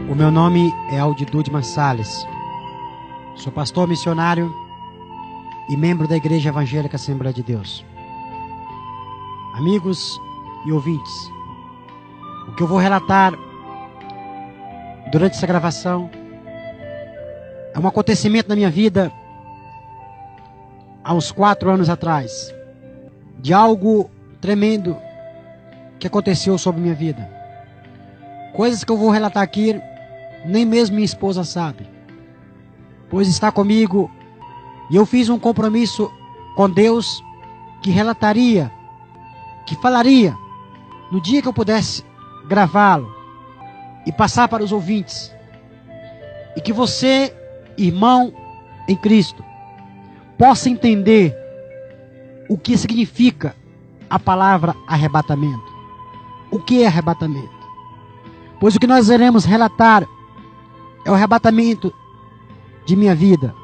O meu nome é Aldidude Marsales. Sou pastor missionário e membro da Igreja Evangélica Assembleia de Deus. Amigos e ouvintes, o que eu vou relatar durante essa gravação é um acontecimento na minha vida há uns 4 anos atrás, de algo tremendo que aconteceu sobre minha vida. Coisas que eu vou relatar aqui, nem mesmo minha esposa sabe, pois está comigo, e eu fiz um compromisso com Deus que relataria, que falaria no dia que eu pudesse gravá-lo e passar para os ouvintes, e que você, irmão em Cristo, possa entender o que significa a palavra arrebatamento. O que é arrebatamento? Pois o que nós iremos relatar é o arrebatamento de minha vida.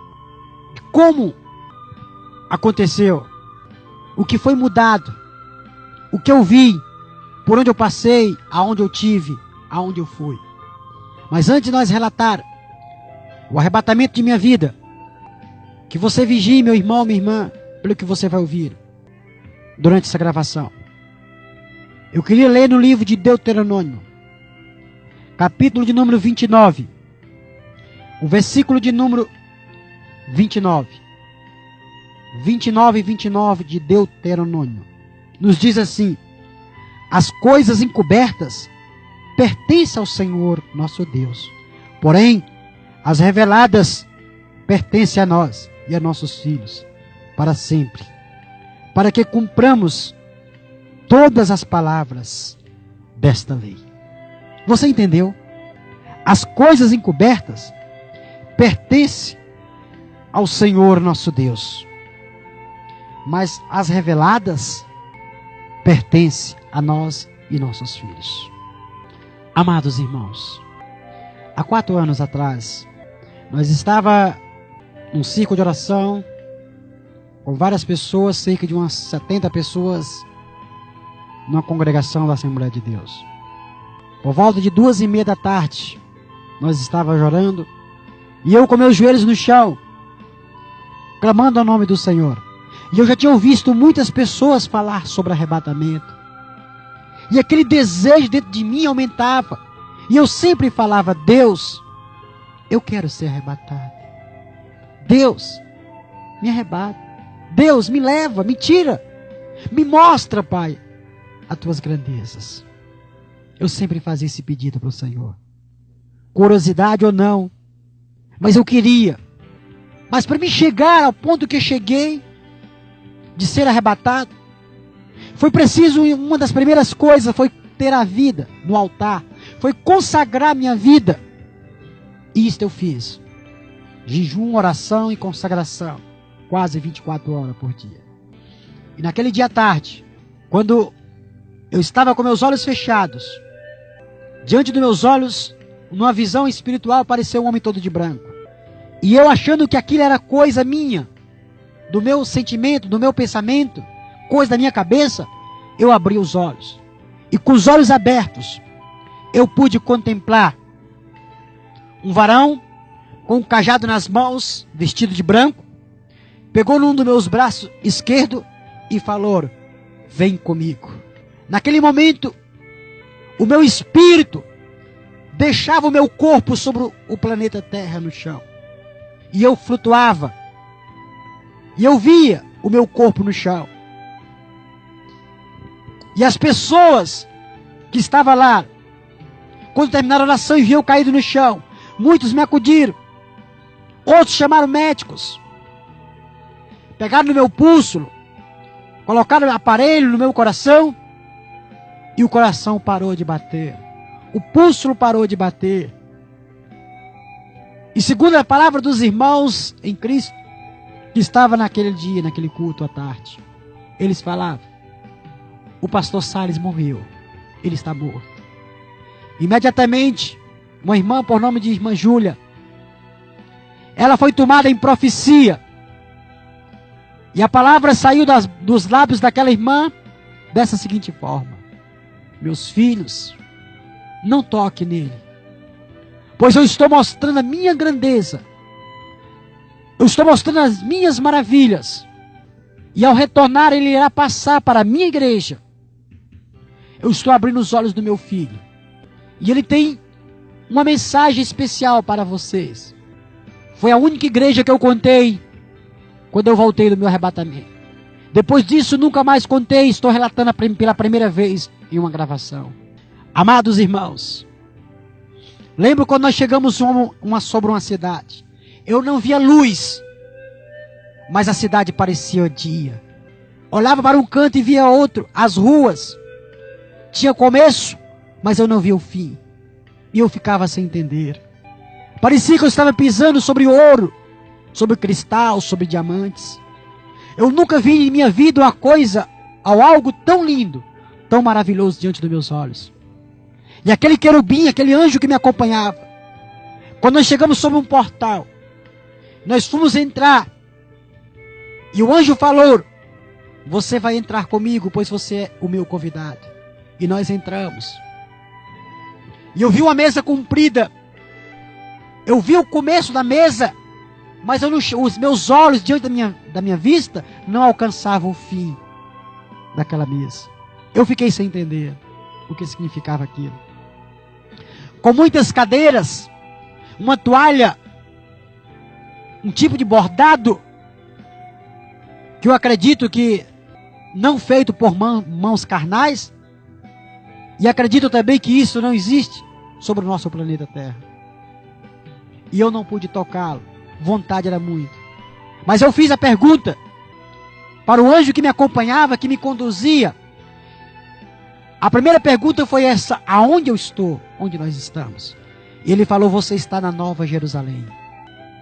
Como aconteceu, o que foi mudado, o que eu vi, por onde eu passei, aonde eu tive, aonde eu fui. Mas antes de nós relatar o arrebatamento de minha vida, que você vigie, meu irmão, minha irmã, pelo que você vai ouvir durante essa gravação. Eu queria ler no livro de Deuteronômio, capítulo de número 29, o versículo de número 29. 29 e 29 de Deuteronômio. Nos diz assim: as coisas encobertas pertencem ao Senhor nosso Deus, porém as reveladas pertencem a nós e a nossos filhos para sempre, para que cumpramos todas as palavras desta lei. Você entendeu? As coisas encobertas pertencem ao Senhor nosso Deus, mas as reveladas pertencem a nós e nossos filhos. Amados irmãos, há 4 anos atrás, nós estávamos num círculo de oração com várias pessoas, cerca de umas 70 pessoas, numa congregação da Assembleia de Deus. Por volta de 2:30 da tarde, nós estávamos orando, e eu com meus joelhos no chão, clamando ao nome do Senhor. E eu já tinha visto muitas pessoas falar sobre arrebatamento, e aquele desejo dentro de mim aumentava, e eu sempre falava: Deus, eu quero ser arrebatado. Deus, me arrebata. Deus, me leva, me tira, me mostra, Pai, as tuas grandezas. Eu sempre fazia esse pedido para o Senhor, curiosidade ou não, mas eu queria. Mas para me chegar ao ponto que eu cheguei, de ser arrebatado, foi preciso, uma das primeiras coisas foi ter a vida no altar, foi consagrar minha vida. E isto eu fiz: jejum, oração e consagração, quase 24 horas por dia. E naquele dia à tarde, quando eu estava com meus olhos fechados, diante dos meus olhos, numa visão espiritual, apareceu um homem todo de branco. E eu, achando que aquilo era coisa minha, do meu sentimento, do meu pensamento, coisa da minha cabeça, eu abri os olhos. E com os olhos abertos, eu pude contemplar um varão com um cajado nas mãos, vestido de branco, pegou num dos meus braços esquerdo e falou: vem comigo. Naquele momento, o meu espírito deixava o meu corpo sobre o planeta Terra no chão, e eu flutuava, e eu via o meu corpo no chão, e as pessoas que estavam lá, quando terminaram a oração e viam eu caído no chão, muitos me acudiram, outros chamaram médicos, pegaram no meu pulso, colocaram o aparelho no meu coração, e o coração parou de bater, o pulso parou de bater. E segundo a palavra dos irmãos em Cristo, que estava naquele dia, naquele culto à tarde, eles falavam: o pastor Salles morreu, ele está morto. Imediatamente, uma irmã por nome de irmã Júlia, ela foi tomada em profecia, e a palavra saiu dos lábios daquela irmã dessa seguinte forma: meus filhos, não toque nele, pois eu estou mostrando a minha grandeza, eu estou mostrando as minhas maravilhas, e ao retornar ele irá passar para a minha igreja. Eu estou abrindo os olhos do meu filho, e ele tem uma mensagem especial para vocês. Foi a única igreja que eu contei quando eu voltei do meu arrebatamento. Depois disso, nunca mais contei, estou relatando pela primeira vez em uma gravação. Amados irmãos, lembro quando nós chegamos sobre uma cidade. Eu não via luz, mas a cidade parecia dia. Olhava para um canto e via outro. As ruas tinha começo, mas eu não via o fim. E eu ficava sem entender. Parecia que eu estava pisando sobre ouro, sobre cristal, sobre diamantes. Eu nunca vi em minha vida uma coisa, ou algo tão lindo, tão maravilhoso diante dos meus olhos. E aquele querubim, aquele anjo que me acompanhava, quando nós chegamos sobre um portal, nós fomos entrar, e o anjo falou: você vai entrar comigo, pois você é o meu convidado. E nós entramos. E eu vi uma mesa comprida. Eu vi o começo da mesa, mas os meus olhos, diante da minha vista, não alcançavam o fim daquela mesa. Eu fiquei sem entender o que significava aquilo. Com muitas cadeiras, uma toalha, um tipo de bordado, que eu acredito que não feito por mãos carnais, e acredito também que isso não existe sobre o nosso planeta Terra. E eu não pude tocá-lo, vontade era muito. Mas eu fiz a pergunta para o anjo que me acompanhava, que me conduzia. A primeira pergunta foi essa: aonde eu estou? Onde nós estamos? E ele falou: você está na Nova Jerusalém.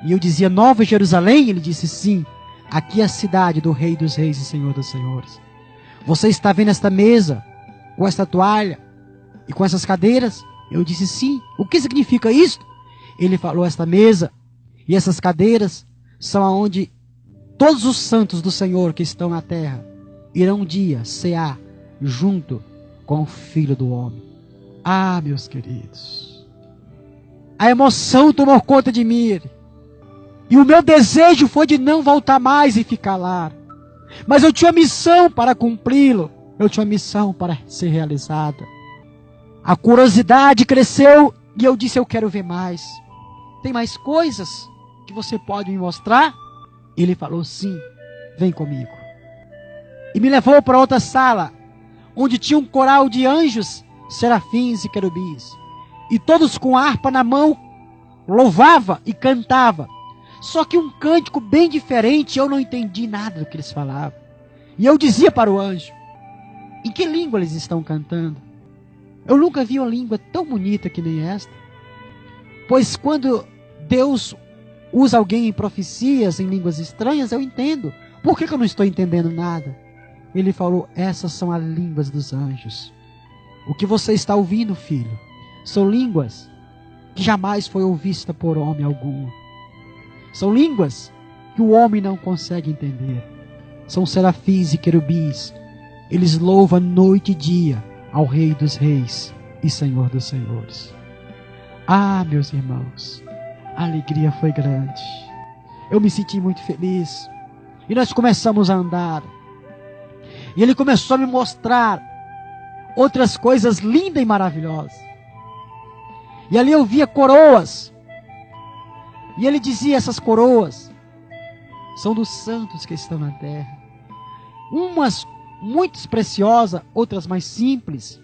E eu dizia: Nova Jerusalém? Ele disse: sim, aqui é a cidade do Rei dos Reis e Senhor dos Senhores. Você está vendo esta mesa, com esta toalha e com essas cadeiras? Eu disse: sim. O que significa isso? Ele falou: esta mesa e essas cadeiras são aonde todos os santos do Senhor que estão na terra irão um dia cear junto com o Filho do Homem. Ah, meus queridos, a emoção tomou conta de mim, e o meu desejo foi de não voltar mais e ficar lá. Mas eu tinha uma missão para cumpri-lo, eu tinha uma missão para ser realizada. A curiosidade cresceu e eu disse: eu quero ver mais. Tem mais coisas que você pode me mostrar? Ele falou: sim, vem comigo. E me levou para outra sala, onde tinha um coral de anjos, serafins e querubins. E todos com harpa na mão, louvava e cantava. Só que um cântico bem diferente, eu não entendi nada do que eles falavam. E eu dizia para o anjo: em que língua eles estão cantando? Eu nunca vi uma língua tão bonita que nem esta. Pois quando Deus usa alguém em profecias, em línguas estranhas, eu entendo. Por que eu não estou entendendo nada? Ele falou: essas são as línguas dos anjos. O que você está ouvindo, filho, são línguas que jamais foi ouvida por homem algum. São línguas que o homem não consegue entender. São serafins e querubins. Eles louvam noite e dia ao Rei dos Reis e Senhor dos Senhores. Ah, meus irmãos, a alegria foi grande. Eu me senti muito feliz. E nós começamos a andar. E ele começou a me mostrar outras coisas lindas e maravilhosas. E ali eu via coroas. E ele dizia: essas coroas são dos santos que estão na terra. Umas muito preciosas, outras mais simples.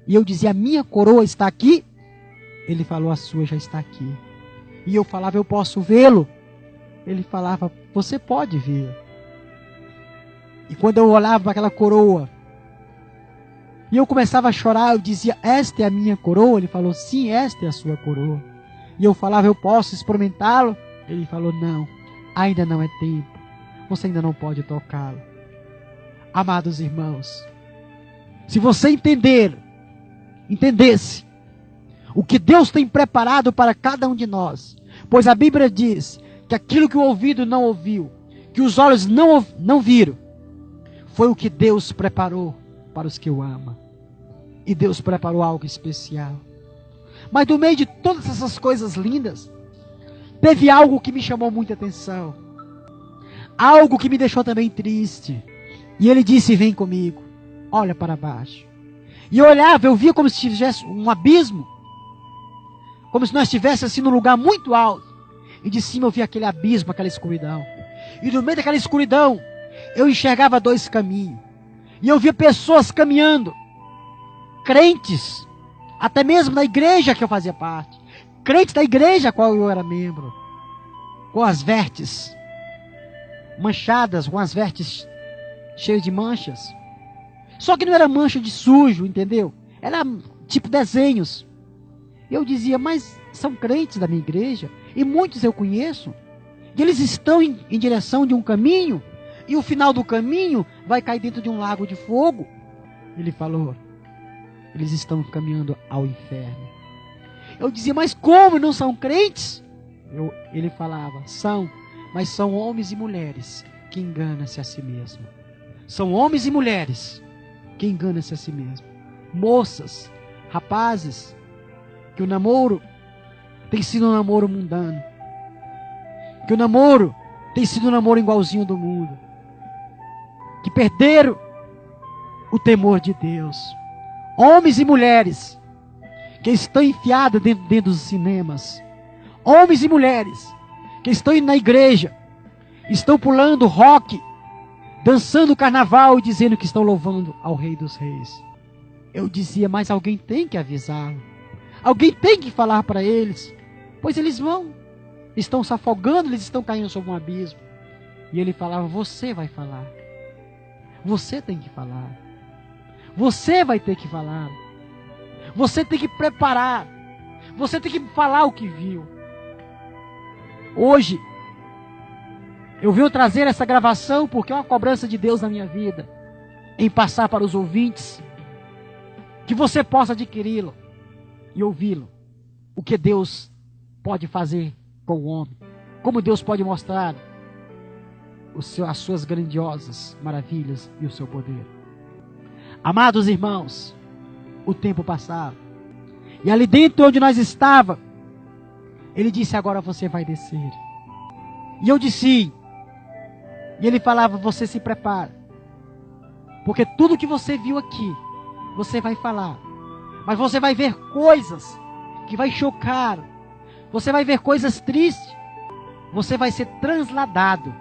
E eu dizia: a minha coroa está aqui? Ele falou: a sua já está aqui. E eu falava: eu posso vê-lo? Ele falava: você pode ver. E quando eu olhava para aquela coroa, e eu começava a chorar, eu dizia: esta é a minha coroa? Ele falou: sim, esta é a sua coroa. E eu falava: eu posso experimentá-lo? Ele falou: não, ainda não é tempo. Você ainda não pode tocá-lo. Amados irmãos, se você entendesse o que Deus tem preparado para cada um de nós, pois a Bíblia diz que aquilo que o ouvido não ouviu, que os olhos não viram, foi o que Deus preparou para os que o amam. E Deus preparou algo especial. Mas no meio de todas essas coisas lindas, teve algo que me chamou muita atenção. Algo que me deixou também triste. E ele disse, vem comigo. Olha para baixo. E eu olhava, eu via como se tivesse um abismo. Como se nós estivéssemos assim num lugar muito alto. E de cima eu via aquele abismo, aquela escuridão. E no meio daquela escuridão, eu enxergava dois caminhos. E eu via pessoas caminhando. Crentes. Até mesmo na igreja que eu fazia parte. Crentes da igreja a qual eu era membro. Com as vestes manchadas, com as vestes cheias de manchas. Só que não era mancha de sujo, entendeu? Era tipo desenhos. Eu dizia, mas são crentes da minha igreja. E muitos eu conheço. E eles estão em direção de um caminho. E o final do caminho vai cair dentro de um lago de fogo. Ele falou, eles estão caminhando ao inferno. Eu dizia, mas como não são crentes? Ele falava, são, mas são homens e mulheres que enganam-se a si mesmos. São homens e mulheres que enganam-se a si mesmos. Moças, rapazes, que o namoro tem sido um namoro mundano. Que o namoro tem sido um namoro igualzinho do mundo. Que perderam o temor de Deus. Homens e mulheres que estão enfiados dentro dos cinemas. Homens e mulheres que estão indo na igreja, estão pulando rock, dançando carnaval e dizendo que estão louvando ao Rei dos Reis. Eu dizia, mas alguém tem que avisá-lo. Alguém tem que falar para eles. Pois eles estão se afogando, eles estão caindo sobre um abismo. E ele falava, você vai falar. Você tem que falar. Você vai ter que falar. Você tem que preparar. Você tem que falar o que viu. Hoje, eu venho trazer essa gravação porque é uma cobrança de Deus na minha vida. Em passar para os ouvintes. Que você possa adquiri-lo e ouvi-lo. O que Deus pode fazer com o homem. Como Deus pode mostrar as suas grandiosas maravilhas e o seu poder. Amados irmãos, o tempo passava. E ali dentro onde nós estávamos, ele disse, agora você vai descer. E eu disse, e ele falava, você se prepara. Porque tudo que você viu aqui, você vai falar. Mas você vai ver coisas que vai chocar. Você vai ver coisas tristes. Você vai ser transladado.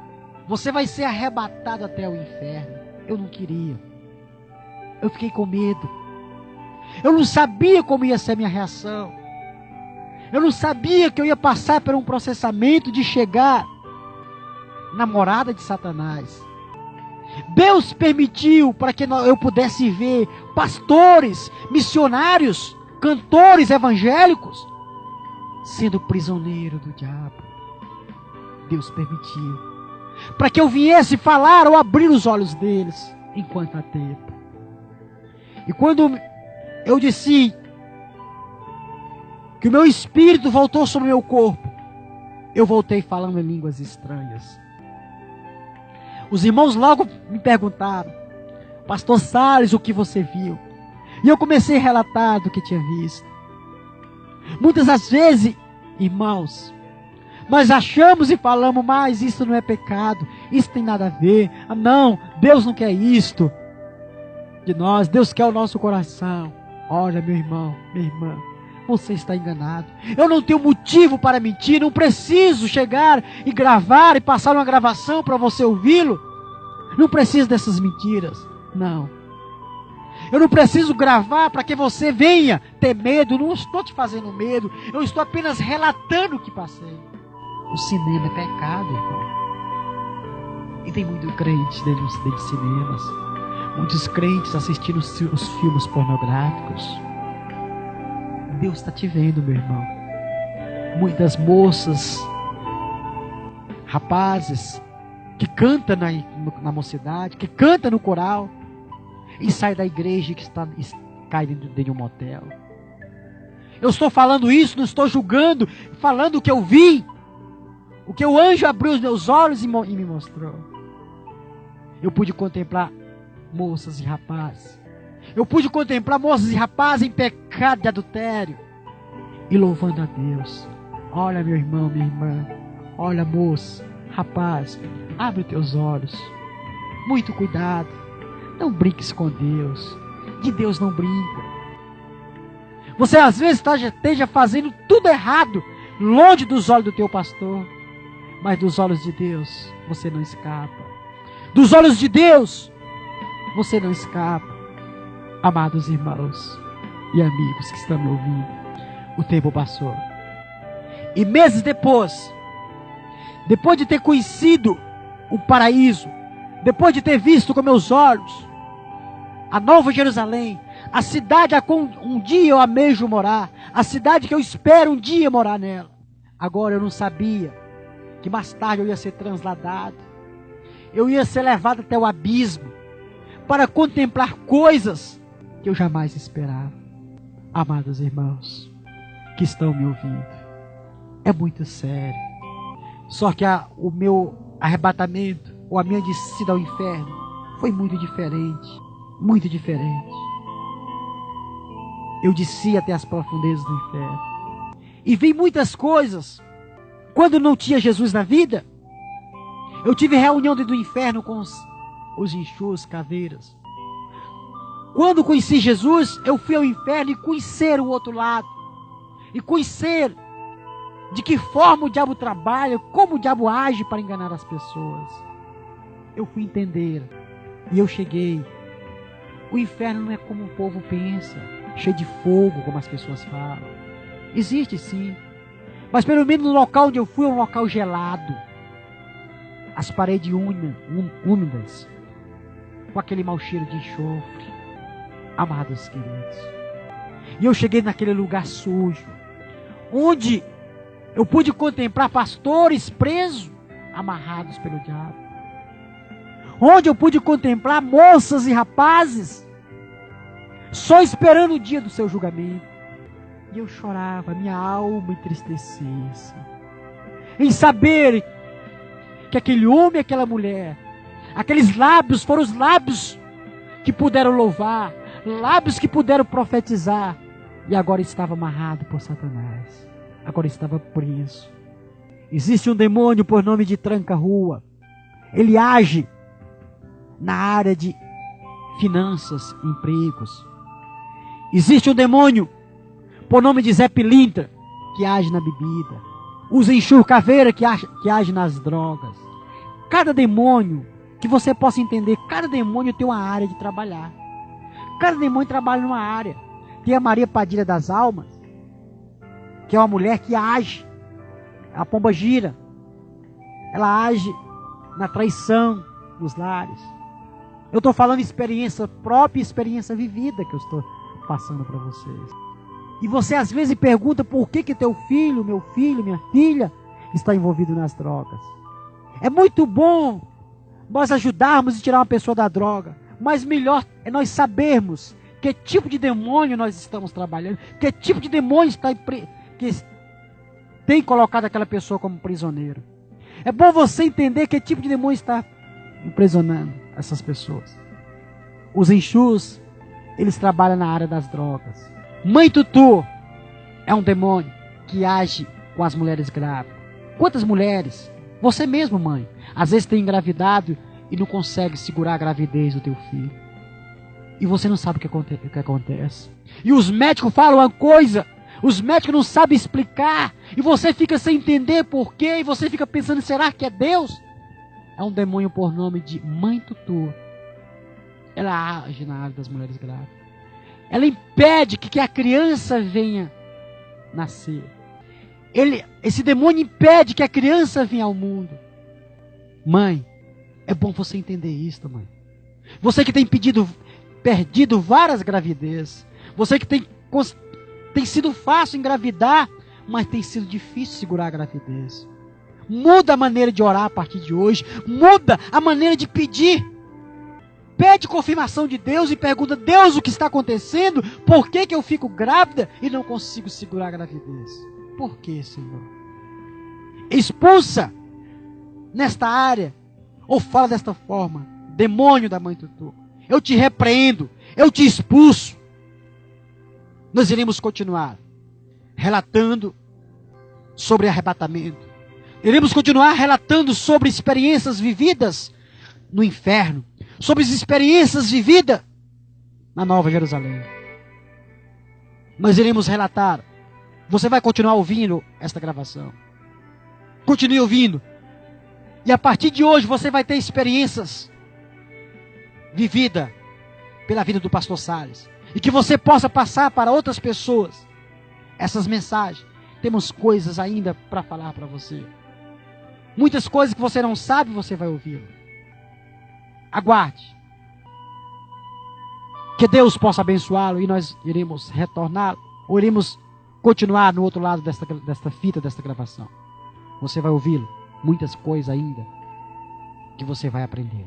Você vai ser arrebatado até o inferno. Eu não queria. Eu fiquei com medo. Eu não sabia como ia ser a minha reação. Eu não sabia que eu ia passar por um processamento de chegar na morada de Satanás. Deus permitiu para que eu pudesse ver pastores, missionários, cantores evangélicos sendo prisioneiro do diabo. Deus permitiu para que eu viesse falar ou abrir os olhos deles enquanto há tempo. E quando eu disse que o meu espírito voltou sobre o meu corpo, eu voltei falando em línguas estranhas. Os irmãos logo me perguntaram, pastor Salles, o que você viu? E eu comecei a relatar do que tinha visto. Muitas das vezes, irmãos, nós achamos e falamos, mas isso não é pecado, isso tem nada a ver. Ah, não, Deus não quer isto de nós, Deus quer o nosso coração. Olha, meu irmão, minha irmã, você está enganado. Eu não tenho motivo para mentir, não preciso chegar e gravar e passar uma gravação para você ouvi-lo. Não preciso dessas mentiras, não. Eu não preciso gravar para que você venha ter medo, não estou te fazendo medo, eu estou apenas relatando o que passei. O cinema é pecado, irmão. E tem muito crente dentro de cinemas. Muitos crentes assistindo os filmes pornográficos. Deus está te vendo, meu irmão. Muitas moças, rapazes, que cantam na mocidade, que cantam no coral, e sai da igreja que cai dentro de um motel. Eu estou falando isso, não estou julgando, falando o que eu vi. O que o anjo abriu os meus olhos e me mostrou. Eu pude contemplar moças e rapazes. Eu pude contemplar moças e rapazes em pecado de adultério. e louvando a Deus. Olha, meu irmão, minha irmã. Olha, moço, rapaz, abre os teus olhos. Muito cuidado. Não brinques com Deus. De Deus não brinca. Você às vezes esteja fazendo tudo errado, longe dos olhos do teu pastor. Mas dos olhos de Deus, você não escapa. Dos olhos de Deus, você não escapa. Amados irmãos e amigos que estão me ouvindo, o tempo passou. E meses depois de ter conhecido o paraíso, depois de ter visto com meus olhos a Nova Jerusalém, a cidade a qual um dia eu amejo morar, a cidade que eu espero um dia morar nela, agora eu não sabia que mais tarde eu ia ser transladado, eu ia ser levado até o abismo, para contemplar coisas que eu jamais esperava. Amados irmãos que estão me ouvindo, é muito sério. Só que o meu arrebatamento, ou a minha descida ao inferno, foi muito diferente. Muito diferente. Eu desci até as profundezas do inferno. E vi muitas coisas. Quando não tinha Jesus na vida, eu tive reunião dentro do inferno com os enxus, caveiras. Quando conheci Jesus, eu fui ao inferno e conhecer o outro lado. E conhecer de que forma o diabo trabalha, como o diabo age para enganar as pessoas. Eu fui entender. E eu cheguei. O inferno não é como o povo pensa, cheio de fogo, como as pessoas falam. Existe sim. Mas pelo menos no local onde eu fui, é um local gelado. As paredes úmidas, com aquele mau cheiro de enxofre. Amados queridos. E eu cheguei naquele lugar sujo, onde eu pude contemplar pastores presos, amarrados pelo diabo. Onde eu pude contemplar moças e rapazes, só esperando o dia do seu julgamento. E eu chorava, minha alma entristecia-se, em saber que aquele homem e aquela mulher, aqueles lábios foram os lábios que puderam louvar, lábios que puderam profetizar, e agora estava amarrado por Satanás, agora estava preso. Existe um demônio por nome de tranca-rua. Ele age na área de finanças, empregos. Existe um demônio por nome de Zé Pilintra, que age na bebida. Os enxur caveira, que age nas drogas. Cada demônio, que você possa entender, cada demônio tem uma área de trabalhar. Cada demônio trabalha numa área. Tem a Maria Padilha das Almas, que é uma mulher que age, a pomba gira, ela age na traição nos lares. Eu estou falando experiência própria e experiência vivida que eu estou passando para vocês. E você às vezes pergunta por que teu filho, meu filho, minha filha está envolvido nas drogas. É muito bom nós ajudarmos e tirar uma pessoa da droga, mas melhor é nós sabermos que tipo de demônio nós estamos trabalhando, que tipo de demônio que tem colocado aquela pessoa como prisioneiro. É bom você entender que tipo de demônio está aprisionando essas pessoas. Os enxus, eles trabalham na área das drogas. Mãe Tutu é um demônio que age com as mulheres grávidas. Quantas mulheres, você mesmo, mãe, às vezes tem engravidado e não consegue segurar a gravidez do teu filho, e você não sabe o que acontece, e os médicos falam uma coisa, os médicos não sabem explicar, e você fica sem entender porquê, e você fica pensando, será que é Deus? É um demônio por nome de Mãe Tutu. Ela age na área das mulheres grávidas. Ela impede que a criança venha nascer. Esse demônio impede que a criança venha ao mundo. Mãe, é bom você entender isso, mãe. Você que tem perdido várias gravidezes. Você que tem sido fácil engravidar, mas tem sido difícil segurar a gravidez. Muda a maneira de orar a partir de hoje. Muda a maneira de pedir. Pede confirmação de Deus e pergunta: Deus, o que está acontecendo? Por que eu fico grávida e não consigo segurar a gravidez? Por que, Senhor? Expulsa nesta área, ou fala desta forma: demônio da Mãe Tutu, eu te repreendo, eu te expulso. Nós iremos continuar relatando sobre arrebatamento. Iremos continuar relatando sobre experiências vividas no inferno, sobre as experiências vividas na Nova Jerusalém. Nós iremos relatar. Você vai continuar ouvindo esta gravação. Continue ouvindo. E a partir de hoje você vai ter experiências vividas pela vida do pastor Salles. E que você possa passar para outras pessoas essas mensagens. Temos coisas ainda para falar para você. Muitas coisas que você não sabe, você vai ouvir. Aguarde. Que Deus possa abençoá-lo e nós iremos retornar, ou iremos continuar no outro lado desta fita, desta gravação. Você vai ouvi-lo. Muitas coisas ainda que você vai aprender.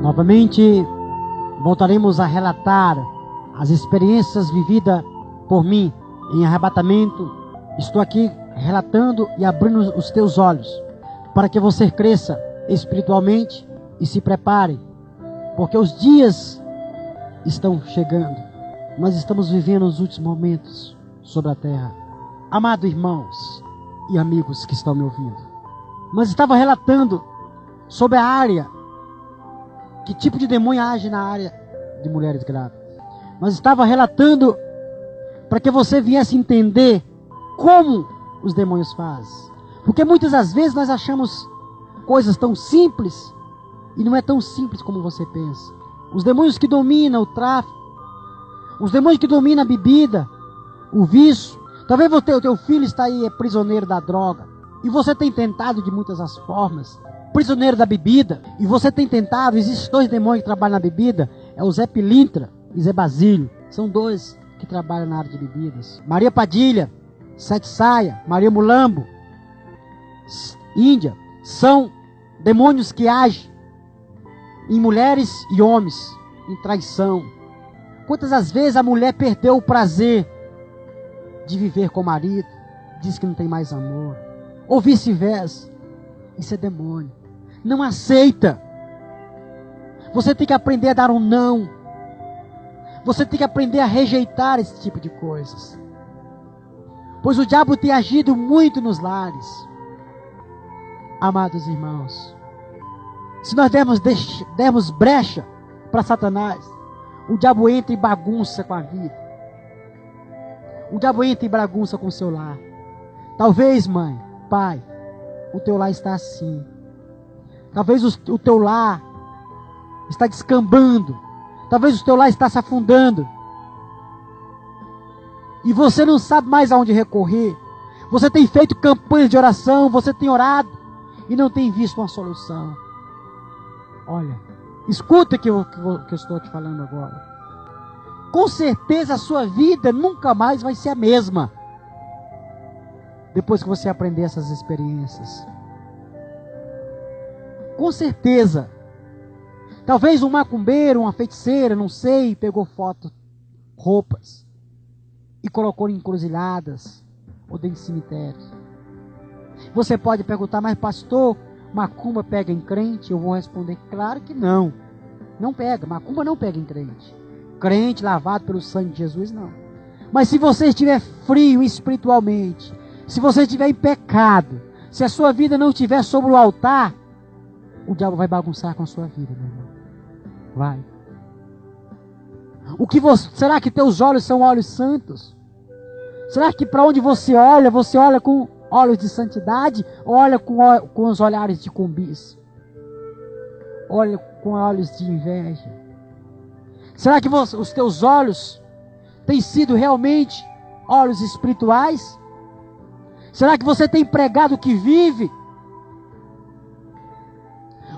Novamente, voltaremos a relatar as experiências vividas por mim em arrebatamento. Estou aqui relatando e abrindo os teus olhos para que você cresça espiritualmente e se prepare, porque os dias estão chegando. Nós estamos vivendo os últimos momentos sobre a terra. Amados irmãos e amigos que estão me ouvindo, mas estava relatando sobre a área. Que tipo de demônio age na área de mulheres grávidas? Mas estava relatando para que você viesse entender como os demônios fazem. Porque muitas das vezes nós achamos coisas tão simples e não é tão simples como você pensa. Os demônios que dominam o tráfico, os demônios que dominam a bebida, o vício. Talvez o teu filho está aí, é prisioneiro da droga, e você tem tentado de muitas as formas. Prisioneiro da bebida, e você tem tentado. Existem dois demônios que trabalham na bebida, é o Zé Pilintra e Zé Basílio. São dois que trabalham na área de bebidas. Maria Padilha, Sete Saia, Maria Mulambo, Índia, são demônios que agem em mulheres e homens, em traição. Quantas as vezes a mulher perdeu o prazer de viver com o marido, diz que não tem mais amor, ou vice-versa. Isso é demônio. Não aceita. Você tem que aprender a dar um não. Você tem que aprender a rejeitar esse tipo de coisas. Pois o diabo tem agido muito nos lares. Amados irmãos, se nós dermos brecha para Satanás, o diabo entra e bagunça com a vida. O diabo entra e bagunça com o seu lar. Talvez, mãe, pai, o teu lar está assim. Talvez o teu lar está descambando. Talvez o teu lar está se afundando. E você não sabe mais aonde recorrer. Você tem feito campanhas de oração, você tem orado e não tem visto uma solução. Olha, escuta que eu estou te falando agora. Com certeza a sua vida nunca mais vai ser a mesma depois que você aprender essas experiências. Com certeza. Talvez um macumbeiro, uma feiticeira, não sei, pegou foto, roupas e colocou em encruzilhadas ou dentro de cemitérios. Você pode perguntar, mas pastor, macumba pega em crente? Eu vou responder, claro que não. Não pega, macumba não pega em crente. Crente lavado pelo sangue de Jesus, não. Mas se você estiver frio espiritualmente, se você estiver em pecado, se a sua vida não estiver sobre o altar, o diabo vai bagunçar com a sua vida, meu irmão. Vai. Será que teus olhos são olhos santos? Será que para onde você olha com olhos de santidade ou olha com os olhares de cobiça? Olha com olhos de inveja? Será que os teus olhos têm sido realmente olhos espirituais? Será que você tem pregado o que vive?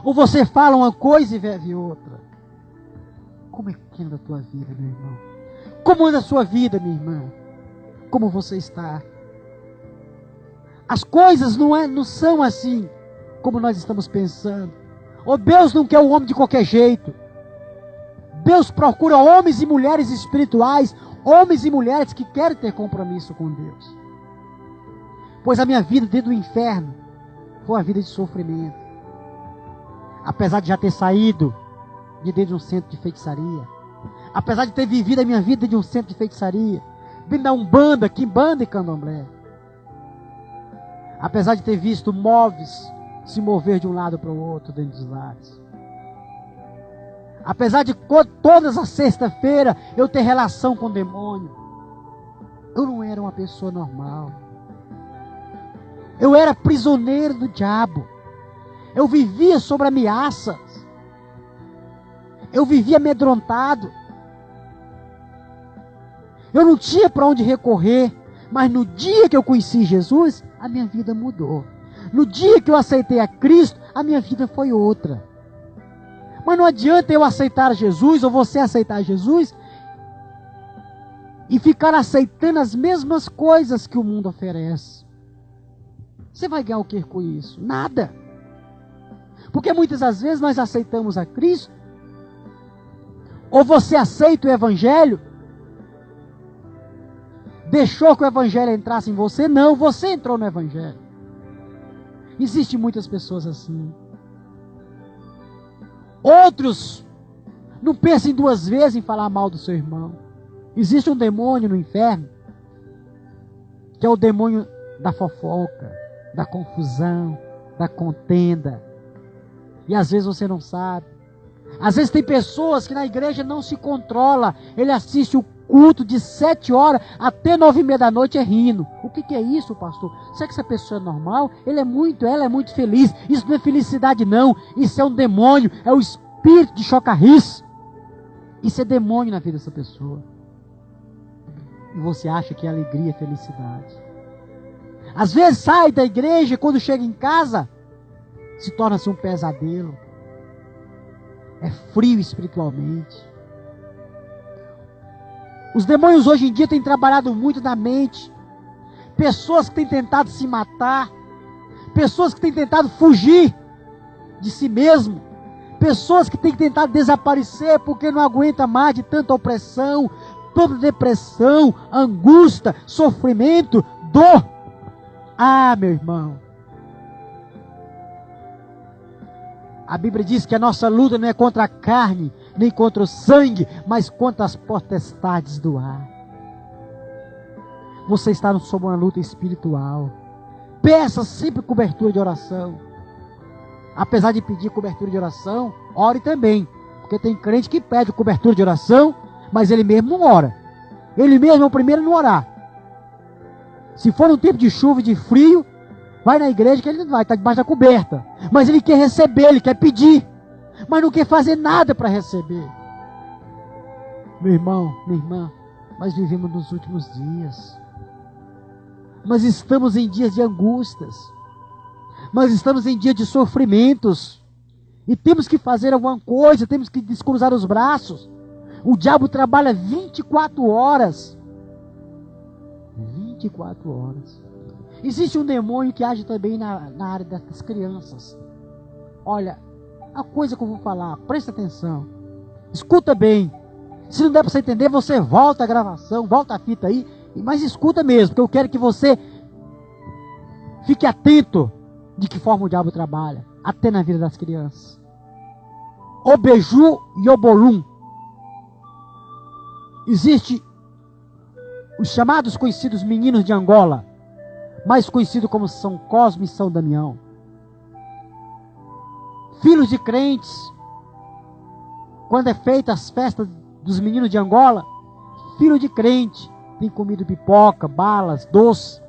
Ou você fala uma coisa e vive outra? Como é que anda a tua vida, meu irmão? Como anda a sua vida, minha irmã? Como você está? As coisas não são assim como nós estamos pensando. Oh, Deus não quer o homem de qualquer jeito. Deus procura homens e mulheres espirituais, homens e mulheres que querem ter compromisso com Deus. Pois a minha vida dentro do inferno foi uma vida de sofrimento. Apesar de já ter saído de dentro de um centro de feitiçaria, apesar de ter vivido a minha vida de um centro de feitiçaria, vindo da Umbanda, Quimbanda e Candomblé, apesar de ter visto móveis se mover de um lado para o outro dentro dos lares, apesar de todas as sexta-feira eu ter relação com o demônio, eu não era uma pessoa normal. Eu era prisioneiro do diabo. Eu vivia sob ameaças. Eu vivia amedrontado. Eu não tinha para onde recorrer. Mas no dia que eu conheci Jesus, a minha vida mudou. No dia que eu aceitei a Cristo, a minha vida foi outra. Mas não adianta eu aceitar Jesus, ou você aceitar Jesus, e ficar aceitando as mesmas coisas que o mundo oferece. Você vai ganhar o que com isso? Nada. Porque muitas das vezes nós aceitamos a Cristo, ou você aceita o Evangelho, deixou que o Evangelho entrasse em você? Não, você entrou no Evangelho. Existem muitas pessoas assim. Outros não pensam duas vezes em falar mal do seu irmão. Existe um demônio no inferno, que é o demônio da fofoca, da confusão, da contenda. E às vezes você não sabe. Às vezes tem pessoas que na igreja não se controla. Ele assiste o culto de 7 horas até 9h30 da noite rindo. O que é isso, pastor? Será que essa pessoa é normal? Ela é muito feliz. Isso não é felicidade não. Isso é um demônio. É o espírito de chocarrice. Isso é demônio na vida dessa pessoa. E você acha que é alegria e felicidade. Às vezes sai da igreja e quando chega em casa se torna-se um pesadelo. É frio espiritualmente. Os demônios hoje em dia têm trabalhado muito na mente. Pessoas que têm tentado se matar. Pessoas que têm tentado fugir de si mesmo. Pessoas que têm tentado desaparecer porque não aguenta mais de tanta opressão, tanta depressão, angústia, sofrimento, dor. Ah, meu irmão. A Bíblia diz que a nossa luta não é contra a carne, nem contra o sangue, mas contra as potestades do ar. Você está sob uma luta espiritual. Peça sempre cobertura de oração. Apesar de pedir cobertura de oração, ore também. Porque tem crente que pede cobertura de oração, mas ele mesmo não ora. Ele mesmo é o primeiro a não orar. Se for num tempo de chuva e de frio, vai na igreja que ele não vai, está debaixo da coberta. Mas ele quer receber, ele quer pedir. Mas não quer fazer nada para receber. Meu irmão, minha irmã, nós vivemos nos últimos dias. Nós estamos em dias de angústias. Nós estamos em dias de sofrimentos. E temos que fazer alguma coisa, temos que descruzar os braços. O diabo trabalha 24 horas. 24 horas. Existe um demônio que age também na área das crianças. Olha, a coisa que eu vou falar, presta atenção. Escuta bem. Se não der para você entender, você volta a gravação, volta a fita aí, mas escuta mesmo, porque eu quero que você fique atento de que forma o diabo trabalha, até na vida das crianças. Obeju e Obolum. Existe os chamados conhecidos meninos de Angola, mais conhecidos como São Cosme e São Damião. Filhos de crentes, quando é feita as festas dos meninos de Angola, filho de crente, tem comido pipoca, balas, doce.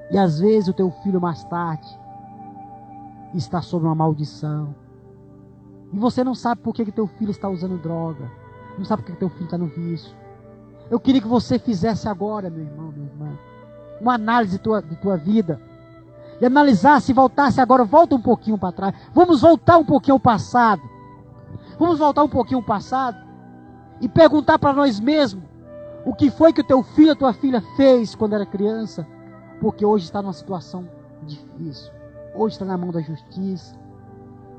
E às vezes o teu filho mais tarde está sob uma maldição. E você não sabe por que teu filho está usando droga. Não sabe por que teu filho está no vício. Eu queria que você fizesse agora, meu irmão, minha irmã, uma análise de tua vida. E analisasse, voltasse agora, volta um pouquinho para trás. Vamos voltar um pouquinho ao passado. Vamos voltar um pouquinho ao passado. E perguntar para nós mesmos. O que foi que o teu filho, a tua filha fez quando era criança? Porque hoje está numa situação difícil. Hoje está na mão da justiça.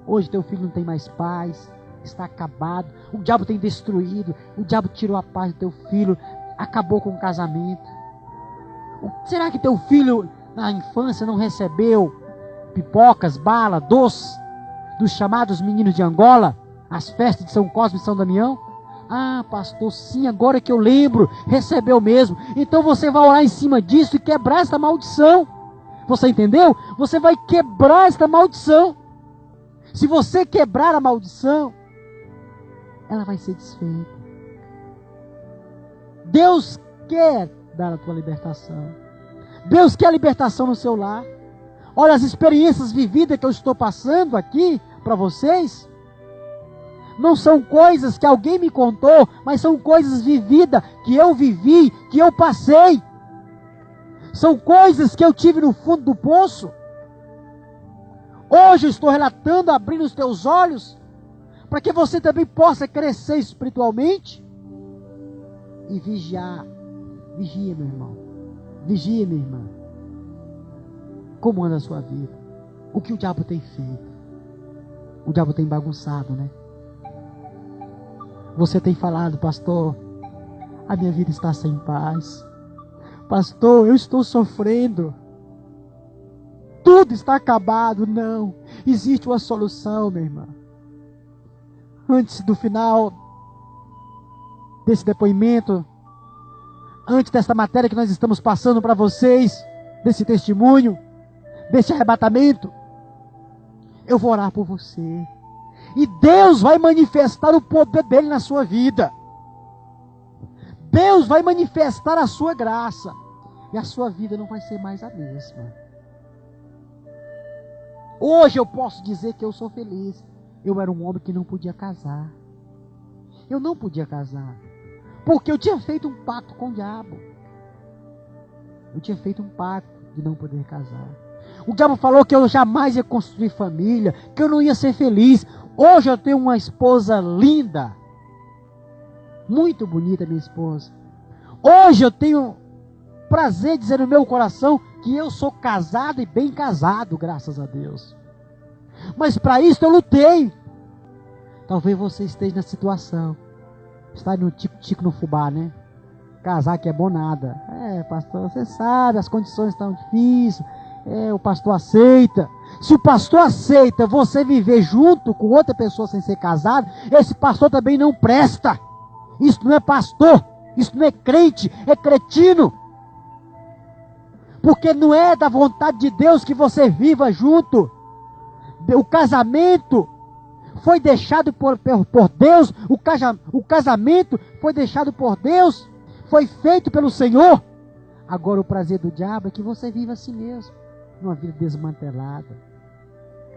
Hoje teu filho não tem mais paz. Está acabado. O diabo tem destruído. O diabo tirou a paz do teu filho. Acabou com o casamento. Será que teu filho na infância não recebeu pipocas, bala, doce dos chamados meninos de Angola? As festas de São Cosme e São Damião? Ah, pastor, sim, agora que eu lembro, recebeu mesmo. Então você vai orar em cima disso e quebrar esta maldição. Você entendeu? Você vai quebrar esta maldição. Se você quebrar a maldição, ela vai ser desfeita. Deus quer dar a tua libertação. Deus quer a libertação no seu lar. Olha as experiências vividas que eu estou passando aqui para vocês. Não são coisas que alguém me contou, mas são coisas vividas, que eu vivi, que eu passei. São coisas que eu tive no fundo do poço. Hoje eu estou relatando, abrindo os teus olhos, para que você também possa crescer espiritualmente e vigiar. Vigia, meu irmão. Vigia, minha irmã. Como anda a sua vida? O que o diabo tem feito? O diabo tem bagunçado, né? Você tem falado, pastor, a minha vida está sem paz. Pastor, eu estou sofrendo. Tudo está acabado. Não, existe uma solução, minha irmã. Antes do final desse depoimento, antes desta matéria que nós estamos passando para vocês, desse testemunho, desse arrebatamento, eu vou orar por você. E Deus vai manifestar o poder dele na sua vida. Deus vai manifestar a sua graça. E a sua vida não vai ser mais a mesma. Hoje eu posso dizer que eu sou feliz. Eu era um homem que não podia casar. Eu não podia casar. Porque eu tinha feito um pacto com o diabo. Eu tinha feito um pacto de não poder casar. O diabo falou que eu jamais ia construir família, que eu não ia ser feliz. Hoje eu tenho uma esposa linda. Muito bonita, minha esposa. Hoje eu tenho prazer de dizer no meu coração que eu sou casado e bem casado, graças a Deus. Mas para isso eu lutei. Talvez você esteja na situação. Está no tico-tico no fubá, né? Casar que é bom nada. É, pastor, você sabe, as condições estão difíceis. É, o pastor aceita. Se o pastor aceita você viver junto com outra pessoa sem ser casado, esse pastor também não presta. Isso não é pastor. Isso não é crente, é cretino. Porque não é da vontade de Deus que você viva junto. O casamento foi deixado por Deus. O casamento foi deixado por Deus. Foi feito pelo Senhor. Agora o prazer do diabo é que você viva assim mesmo, numa vida desmantelada.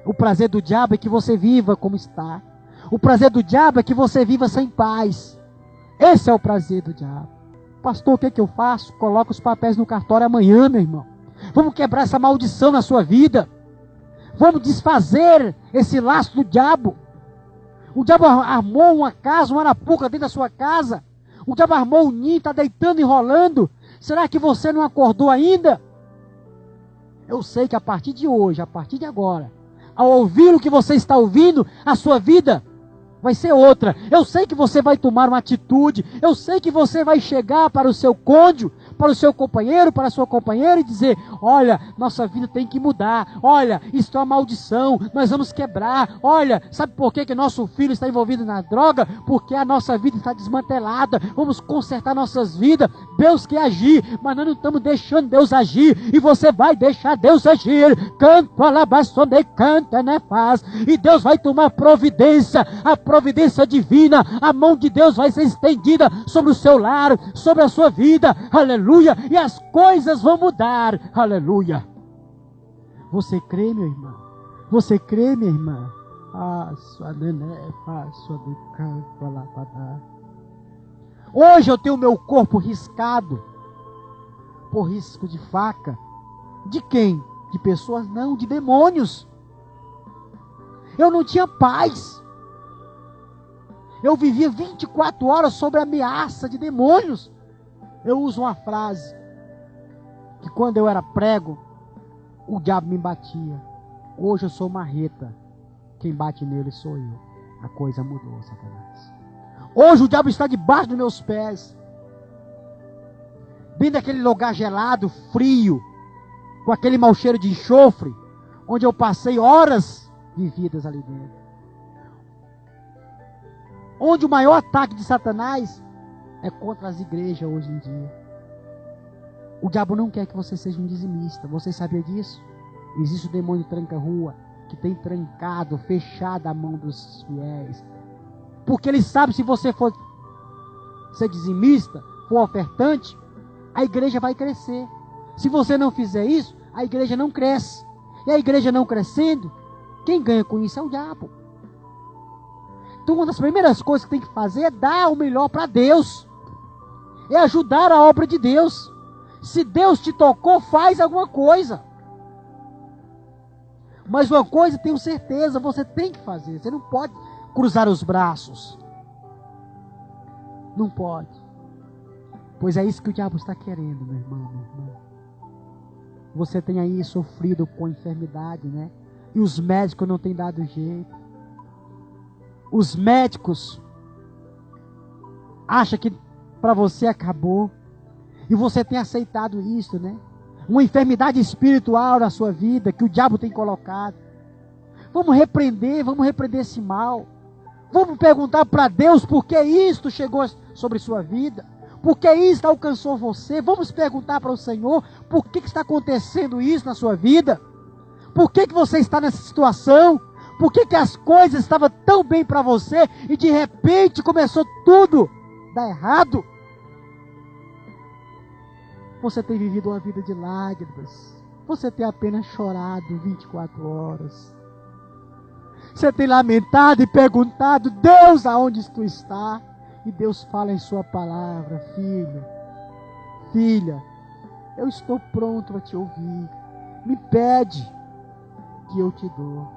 O prazer do diabo é que você viva como está. O prazer do diabo é que você viva sem paz. Esse é o prazer do diabo. Pastor, o que é que eu faço? Coloca os papéis no cartório amanhã, meu irmão. Vamos quebrar essa maldição na sua vida. Vamos desfazer esse laço do diabo. O diabo armou uma casa, uma arapuca dentro da sua casa. O diabo armou um ninho, está deitando e enrolando. Será que você não acordou ainda? Eu sei que a partir de hoje, a partir de agora, ao ouvir o que você está ouvindo, a sua vida vai ser outra. Eu sei que você vai tomar uma atitude. Eu sei que você vai chegar para o seu cônjuge, para o seu companheiro, para a sua companheira e dizer: olha, nossa vida tem que mudar. Olha, isso é uma maldição, nós vamos quebrar. Olha, sabe por que nosso filho está envolvido na droga? Porque a nossa vida está desmantelada. Vamos consertar nossas vidas. Deus quer agir, mas nós não estamos deixando Deus agir. E você vai deixar Deus agir. Canto, alabaçonei, canta, né, paz. E Deus vai tomar providência. A providência divina, a mão de Deus vai ser estendida sobre o seu lar, sobre a sua vida, aleluia, e as coisas vão mudar, aleluia. Você crê, meu irmão? Você crê, minha irmã? Hoje eu tenho meu corpo riscado por risco de faca. De quem? De pessoas? Não, de demônios. Eu não tinha paz. Eu vivia 24 horas sob a ameaça de demônios. Eu uso uma frase que quando eu era prego, o diabo me batia. Hoje eu sou marreta. Quem bate nele sou eu. A coisa mudou, Satanás. Hoje o diabo está debaixo dos meus pés. Bem daquele lugar gelado, frio, com aquele mau cheiro de enxofre, onde eu passei horas vividas ali dentro. Onde o maior ataque de Satanás é contra as igrejas hoje em dia. O diabo não quer que você seja um dizimista. Você sabia disso? Existe o demônio tranca-rua que tem trancado, fechado a mão dos fiéis. Porque ele sabe, se você for ser dizimista, for ofertante, a igreja vai crescer. Se você não fizer isso, a igreja não cresce. E a igreja não crescendo, quem ganha com isso é o diabo. Então uma das primeiras coisas que tem que fazer é dar o melhor para Deus. É ajudar a obra de Deus. Se Deus te tocou, faz alguma coisa. Mas uma coisa, tenho certeza, você tem que fazer. Você não pode cruzar os braços. Não pode. Pois é isso que o diabo está querendo, meu irmão, minha irmã. Você tem aí sofrido com enfermidade, né? E os médicos não têm dado jeito. Os médicos acham que para você acabou. E você tem aceitado isso, né? Uma enfermidade espiritual na sua vida que o diabo tem colocado. Vamos repreender esse mal. Vamos perguntar para Deus por que isto chegou sobre sua vida. Por que isso alcançou você? Vamos perguntar para o Senhor por que está acontecendo isso na sua vida. Por que você está nessa situação? Por que as coisas estavam tão bem para você e de repente começou tudo a dar errado? Você tem vivido uma vida de lágrimas. Você tem apenas chorado 24 horas. Você tem lamentado e perguntado: Deus, aonde tu está? E Deus fala em sua palavra: filho, filha, eu estou pronto a te ouvir. Me pede que eu te dou.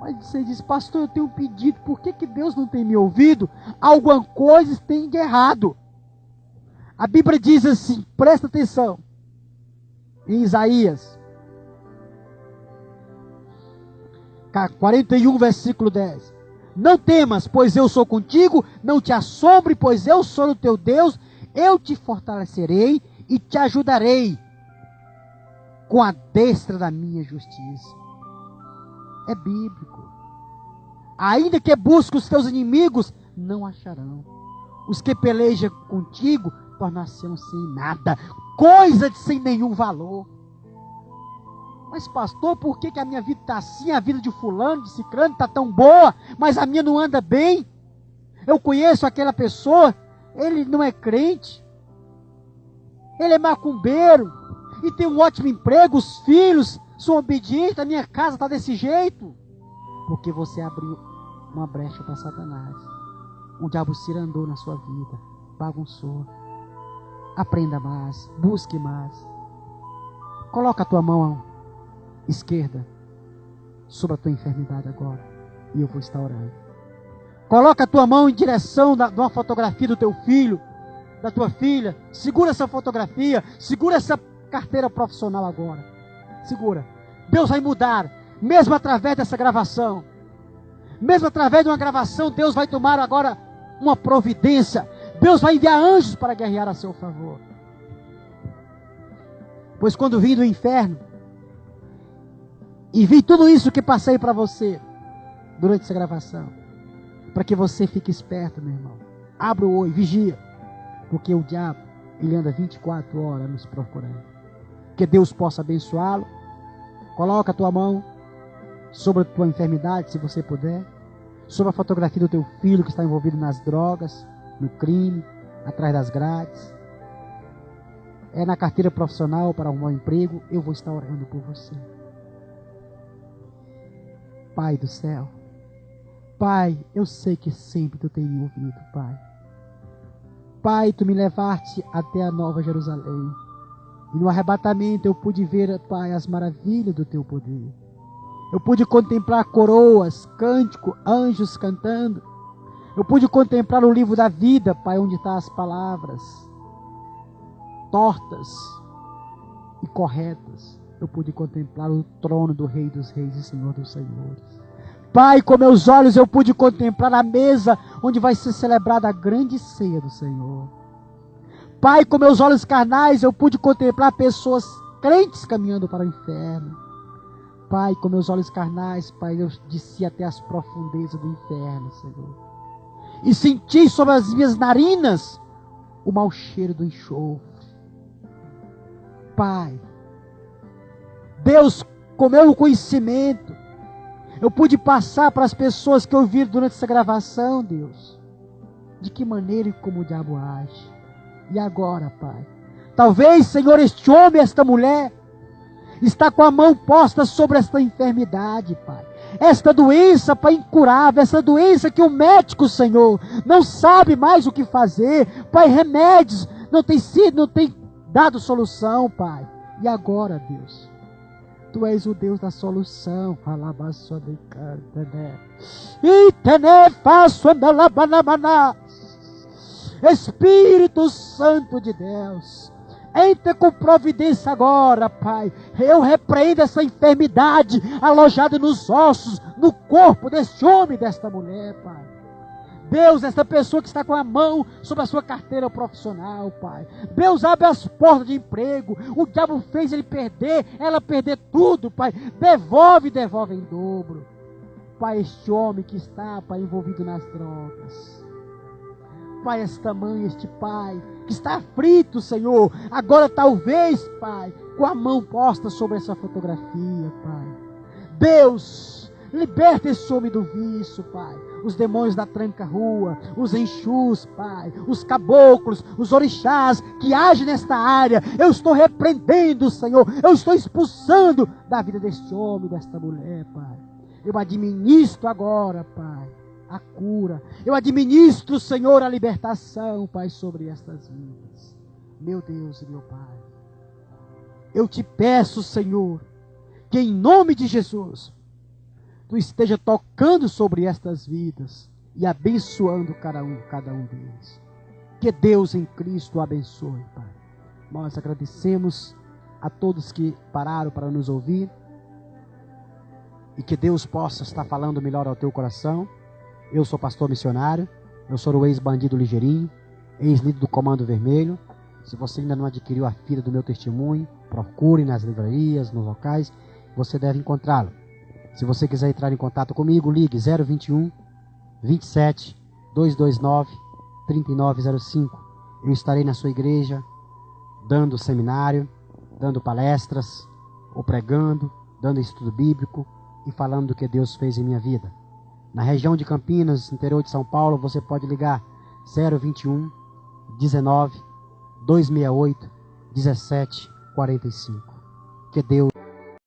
Mas você diz: pastor, eu tenho pedido, por que Deus não tem me ouvido? Alguma coisa tem de errado. A Bíblia diz assim, presta atenção, em Isaías 41, versículo 10. Não temas, pois eu sou contigo, não te assombre, pois eu sou o teu Deus, eu te fortalecerei e te ajudarei com a destra da minha justiça. É bíblico. Ainda que busque os teus inimigos, não acharão. Os que pelejam contigo tornar-se-ão sem nada, coisa de sem nenhum valor. Mas pastor, por que a minha vida está assim? A vida de fulano, de ciclano está tão boa, mas a minha não anda bem. Eu conheço aquela pessoa, ele não é crente, ele é macumbeiro, e tem um ótimo emprego, os filhos são obedientes, a minha casa está desse jeito. Porque você abriu uma brecha para Satanás. O diabo cirandou na sua vida, bagunçou. Aprenda mais, busque mais. Coloca a tua mão esquerda sobre a tua enfermidade agora, e eu vou estar orando. Coloca a tua mão em direção de uma fotografia do teu filho, da tua filha. Segura essa fotografia, segura essa carteira profissional agora. Segura. Deus vai mudar, mesmo através dessa gravação. Mesmo através de uma gravação, Deus vai tomar agora uma providência. Deus vai enviar anjos para guerrear a seu favor. Pois quando vim do inferno e vi tudo isso que passei para você durante essa gravação, para que você fique esperto, meu irmão. Abra o olho, vigia, porque o diabo, ele anda 24 horas nos procurando. Que Deus possa abençoá-lo. Coloca a tua mão sobre a tua enfermidade, se você puder, sobre a fotografia do teu filho que está envolvido nas drogas, no crime, atrás das grades. É na carteira profissional para arrumar um emprego. Eu vou estar orando por você. Pai do céu, Pai, eu sei que sempre Tu tem me ouvido, Pai. Pai, Tu me levaste até a Nova Jerusalém. E no arrebatamento eu pude ver, Pai, as maravilhas do Teu poder. Eu pude contemplar coroas, cântico, anjos cantando. Eu pude contemplar o livro da vida, Pai, onde estão as palavras tortas e corretas. Eu pude contemplar o trono do Rei dos Reis e Senhor dos Senhores. Pai, com meus olhos eu pude contemplar a mesa onde vai ser celebrada a grande ceia do Senhor. Pai, com meus olhos carnais eu pude contemplar pessoas crentes caminhando para o inferno. Pai, com meus olhos carnais, Pai, eu desci até as profundezas do inferno, Senhor. E senti sobre as minhas narinas o mau cheiro do enxofre. Pai, Deus, com meu conhecimento, eu pude passar para as pessoas que ouviram durante essa gravação, Deus, de que maneira e como o diabo age. E agora, Pai, talvez, Senhor, este homem, esta mulher, está com a mão posta sobre esta enfermidade, Pai. Esta doença, Pai, incurável, essa doença que o médico, Senhor, não sabe mais o que fazer. Pai, remédios não tem dado solução, Pai. E agora, Deus, Tu és o Deus da solução. Espírito Santo de Deus, entra com providência agora, Pai. Eu repreendo essa enfermidade alojada nos ossos, no corpo deste homem, desta mulher, Pai. Deus, esta pessoa que está com a mão sobre a sua carteira profissional, Pai. Deus, abre as portas de emprego. O diabo fez ela perder tudo, Pai. Devolve em dobro. Pai, este homem que está, Pai, envolvido nas drogas. Pai, esta mãe, este pai, que está aflito, Senhor, agora talvez, Pai, com a mão posta sobre essa fotografia, Pai. Deus, liberta esse homem do vício, Pai. Os demônios da tranca-rua, os enxus, Pai, os caboclos, os orixás que agem nesta área, eu estou repreendendo, Senhor, eu estou expulsando da vida deste homem, desta mulher, Pai. Eu administro agora, Pai, a cura. Eu administro, Senhor, a libertação, Pai, sobre estas vidas. Meu Deus e meu Pai, eu te peço, Senhor, que em nome de Jesus, Tu esteja tocando sobre estas vidas e abençoando cada um deles. Que Deus em Cristo abençoe, Pai. Nós agradecemos a todos que pararam para nos ouvir e que Deus possa estar falando melhor ao teu coração. Eu sou pastor missionário, eu sou o ex-bandido Ligeirinho, ex-líder do Comando Vermelho. Se você ainda não adquiriu a fita do meu testemunho, procure nas livrarias, nos locais, você deve encontrá-lo. Se você quiser entrar em contato comigo, ligue 021 27 229 3905. Eu estarei na sua igreja, dando seminário, dando palestras, ou pregando, dando estudo bíblico e falando do que Deus fez em minha vida. Na região de Campinas, interior de São Paulo, você pode ligar 021 19 268 1745. Que Deus